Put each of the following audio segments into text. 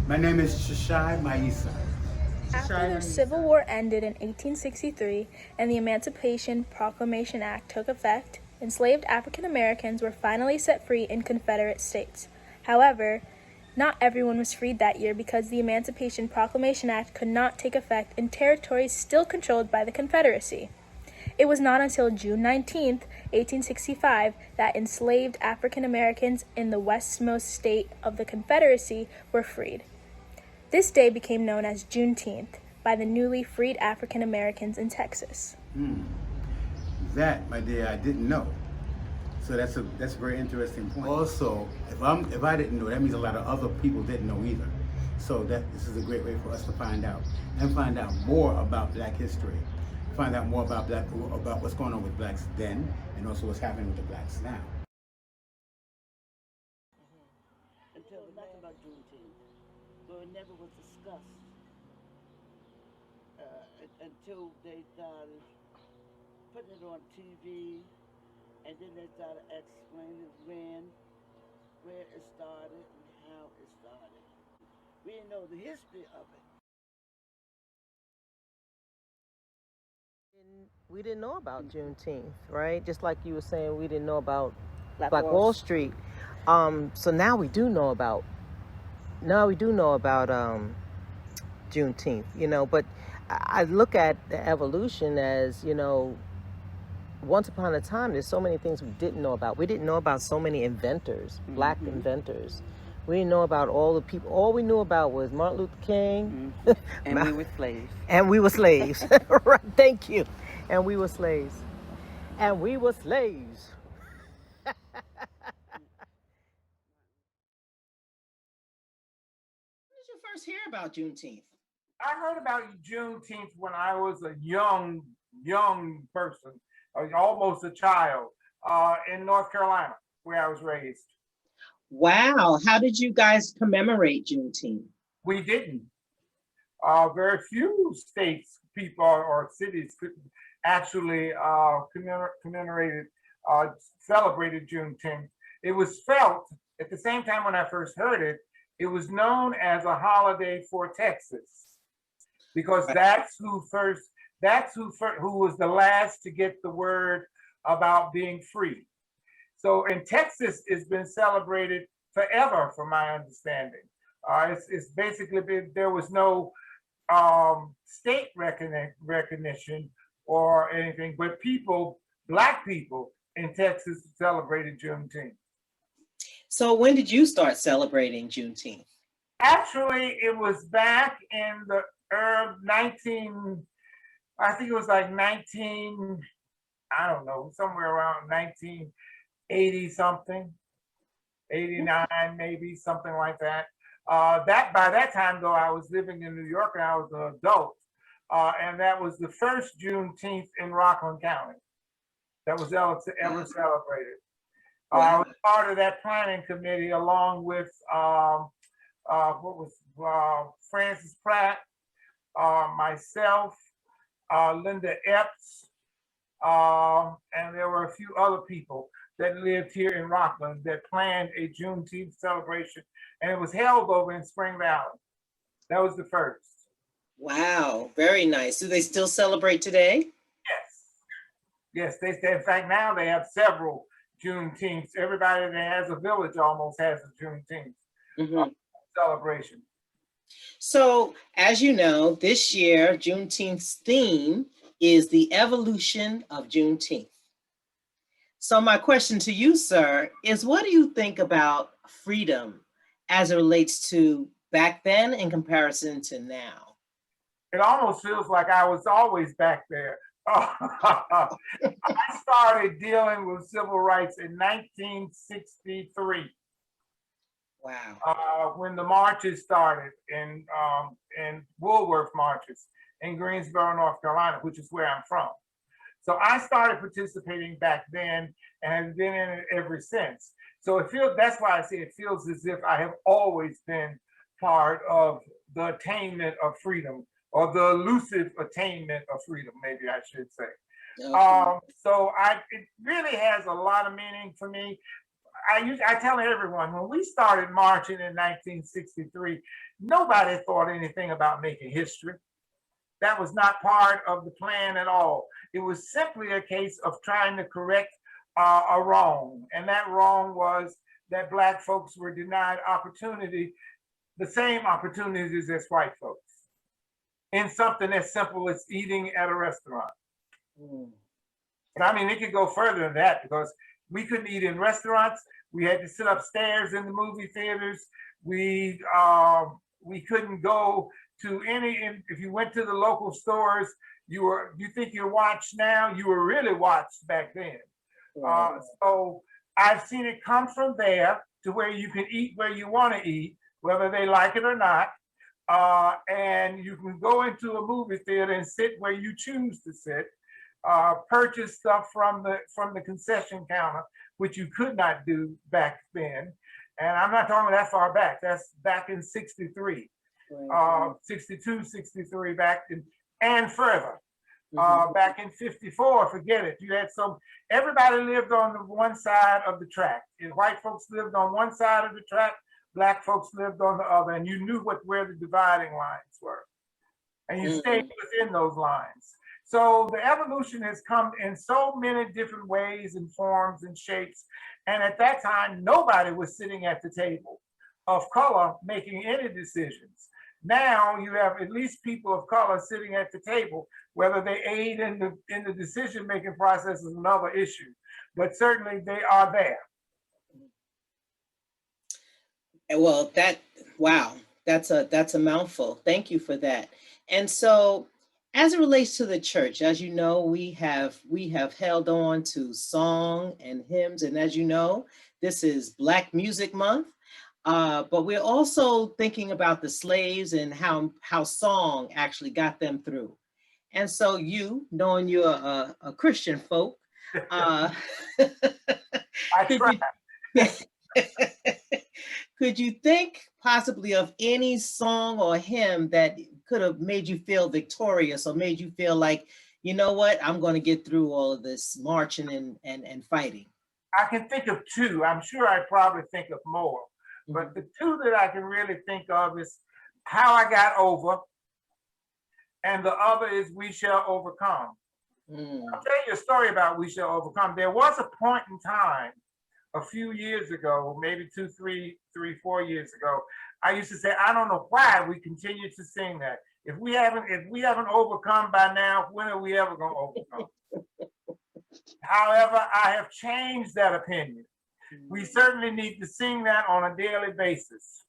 My name is Shashai Maisa. After the Civil War ended in 1863 and the Emancipation Proclamation Act took effect, enslaved African Americans were finally set free in Confederate states. However, not everyone was freed that year because the Emancipation Proclamation Act could not take effect in territories still controlled by the Confederacy. It was not until June 19, 1865, that enslaved African Americans in the westmost state of the Confederacy were freed. This day became known as Juneteenth by the newly freed African Americans in Texas. That, my dear, I didn't know. So that's a very interesting point. Also, if I didn't know, that means a lot of other people didn't know either. So this is a great way for us to find out more about Black history, find out more about what's going on with Blacks then, and also what's happening with the Blacks now. Until nothing about Juneteenth, so it never was discussed until they started putting it on TV, and then they started explaining where it started, and how it started. We didn't know the history of it. We didn't know about Juneteenth, right? Just like you were saying, we didn't know about Black Wall Street. So now we do know about. Juneteenth, but I look at the evolution as, once upon a time, there's so many things we didn't know about. We didn't know about so many inventors, Black inventors. We didn't know about all the people. All we knew about was Martin Luther King. And we were slaves. And we were slaves. Right, thank you. And we were slaves. And we were slaves. When did you first hear about Juneteenth? I heard about Juneteenth when I was a young person, almost a child, in North Carolina, where I was raised. Wow. How did you guys commemorate Juneteenth? We didn't. Very few states, people, or cities could actually celebrated Juneteenth. It was felt at the same time when I first heard it. It was known as a holiday for Texas, because that's who was the last to get the word about being free. So in Texas, it's been celebrated forever, from my understanding. It's basically there was no state recognition or anything, but Black people in Texas celebrated Juneteenth. So when did you start celebrating Juneteenth? Actually, it was back in the I think it was like 19, I don't know, somewhere around 1980 something, 89 maybe, something like that. By that time though, I was living in New York and I was an adult, and that was the first Juneteenth in Rockland County that was ever celebrated. I was part of that planning committee along with Francis Pratt, myself, Linda Epps, and there were a few other people that lived here in Rockland that planned a Juneteenth celebration, and it was held over in Spring Valley. That was the first. Wow, very nice. Do they still celebrate today? Yes. In fact, now they have several Juneteenths. Everybody that has a village almost has a Juneteenth celebration. So, as you know, this year, Juneteenth's theme is the evolution of Juneteenth. So my question to you, sir, is what do you think about freedom as it relates to back then in comparison to now? It almost feels like I was always back there. I started dealing with civil rights in 1963. Wow. When the marches started in Woolworth marches in Greensboro, North Carolina, which is where I'm from. So I started participating back then and have been in it ever since. So that's why I say it feels as if I have always been part of the attainment of freedom, or the elusive attainment of freedom, maybe I should say. Okay. So it really has a lot of meaning for me. I tell everyone, when we started marching in 1963, nobody thought anything about making history. That was not part of the plan at all. It was simply a case of trying to correct a wrong. And that wrong was that Black folks were denied opportunity, the same opportunities as white folks, in something as simple as eating at a restaurant. But I mean, it could go further than that, because we couldn't eat in restaurants. We had to sit upstairs in the movie theaters. We couldn't go to any, if you went to the local stores, you think you're watched now, you were really watched back then. So I've seen it come from there to where you can eat where you want to eat, whether they like it or not. And you can go into a movie theater and sit where you choose to sit. Purchase stuff from the concession counter, which you could not do back then. And I'm not talking that far back. That's back in 63, 62, 63, back in, and further. Back in 54, forget it. You had everybody lived on the one side of the track. And white folks lived on one side of the track, Black folks lived on the other, and you knew where the dividing lines were. And you stayed within those lines. So the evolution has come in so many different ways and forms and shapes. And at that time, nobody was sitting at the table of color making any decisions. Now you have at least people of color sitting at the table. Whether they aid in the decision-making process is another issue, but certainly they are there. Well, wow, that's a mouthful. Thank you for that. And so, as it relates to the church, as you know, we have held on to song and hymns, and as you know, this is Black Music Month. But we're also thinking about the slaves and how song actually got them through. And so, you, knowing you're a Christian folk, I try. Could you think possibly of any song or hymn that could have made you feel victorious or made you feel like, you know what, I'm going to get through all of this marching and fighting? I can think of two. I'm sure I probably think of more. But the two that I can really think of is How I Got Over, and the other is We Shall Overcome. I'll tell you a story about We Shall Overcome. There was a point in time a few years ago, maybe 4 years ago, I used to say, I don't know why we continue to sing that. If we haven't overcome by now, when are we ever going to overcome? However, I have changed that opinion. We certainly need to sing that on a daily basis.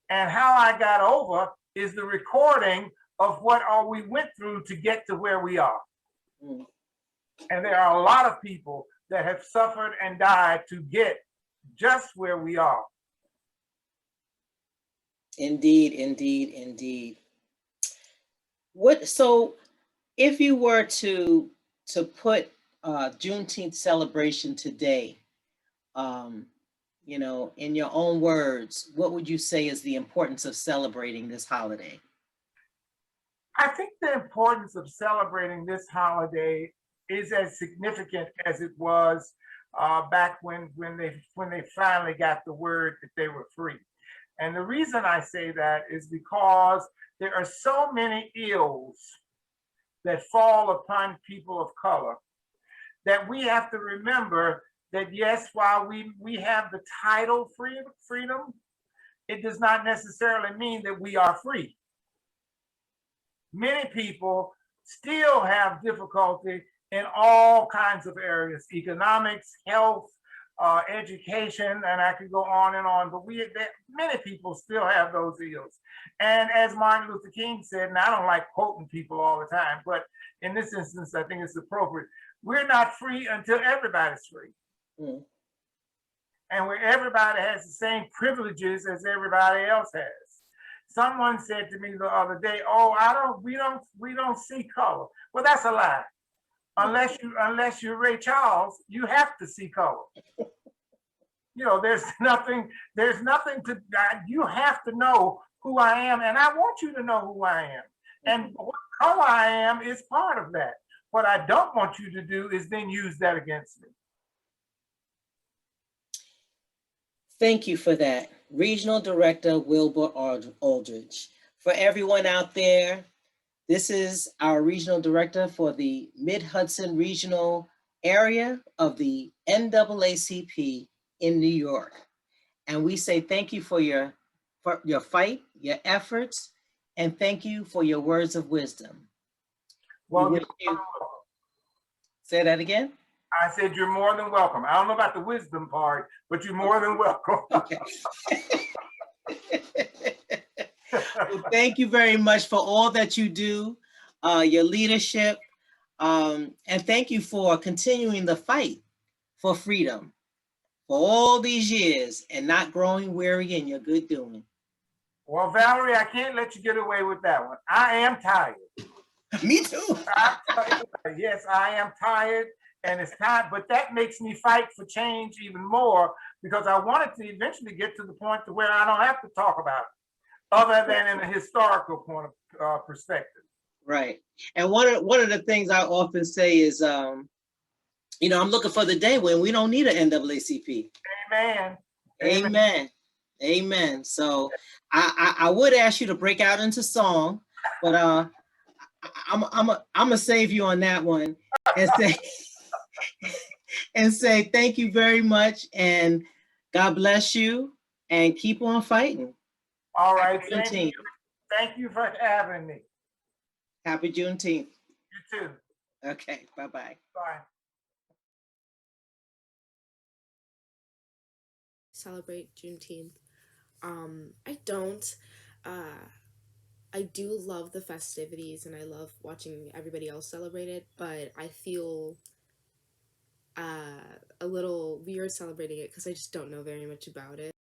And How I Got Over is the recording of what all we went through to get to where we are. And there are a lot of people that have suffered and died to get just where we are. Indeed, indeed, indeed. So if you were to put Juneteenth celebration today, in your own words, what would you say is the importance of celebrating this holiday? I think the importance of celebrating this holiday is as significant as it was back when they finally got the word that they were free. And the reason I say that is because there are so many ills that fall upon people of color that we have to remember that, yes, while we have the title freedom, it does not necessarily mean that we are free. Many people still have difficulty in all kinds of areas: economics, health, education, and I could go on and on, but many people still have those ills. And as Martin Luther King said, and I don't like quoting people all the time, but in this instance, I think it's appropriate, we're not free until everybody's free. And where everybody has the same privileges as everybody else has. Someone said to me the other day, "Oh, we don't see color." Well, that's a lie. Unless you're Ray Charles, you have to see color. There's nothing to, you have to know who I am, and I want you to know who I am. And how I am is part of that. What I don't want you to do is then use that against me. Thank you for that. Regional Director Wilbur Aldridge. For everyone out there, this is our Regional Director for the Mid-Hudson Regional area of the NAACP in New York. And we say thank you for your fight, your efforts, and thank you for your words of wisdom. Well, Say that again. I said you're more than welcome. I don't know about the wisdom part, but you're more than welcome. Okay. Well, thank you very much for all that you do, your leadership, and thank you for continuing the fight for freedom for all these years and not growing weary in your good doing. Well, Valerie, I can't let you get away with that one. I am tired. Me too. Yes, I am tired, and it's time, but that makes me fight for change even more because I wanted to eventually get to the point to where I don't have to talk about it, other than in a historical point of perspective. Right. And one of the things I often say is, I'm looking for the day when we don't need an NAACP. Amen. Amen. Amen. So I would ask you to break out into song, but I'm gonna save you on that one and say thank you very much and God bless you and keep on fighting. All right. Thank you for having me. Happy Juneteenth. You too. Okay. Bye-bye. Bye. Celebrate Juneteenth. I don't. I do love the festivities and I love watching everybody else celebrate it, but I feel a little weird celebrating it because I just don't know very much about it.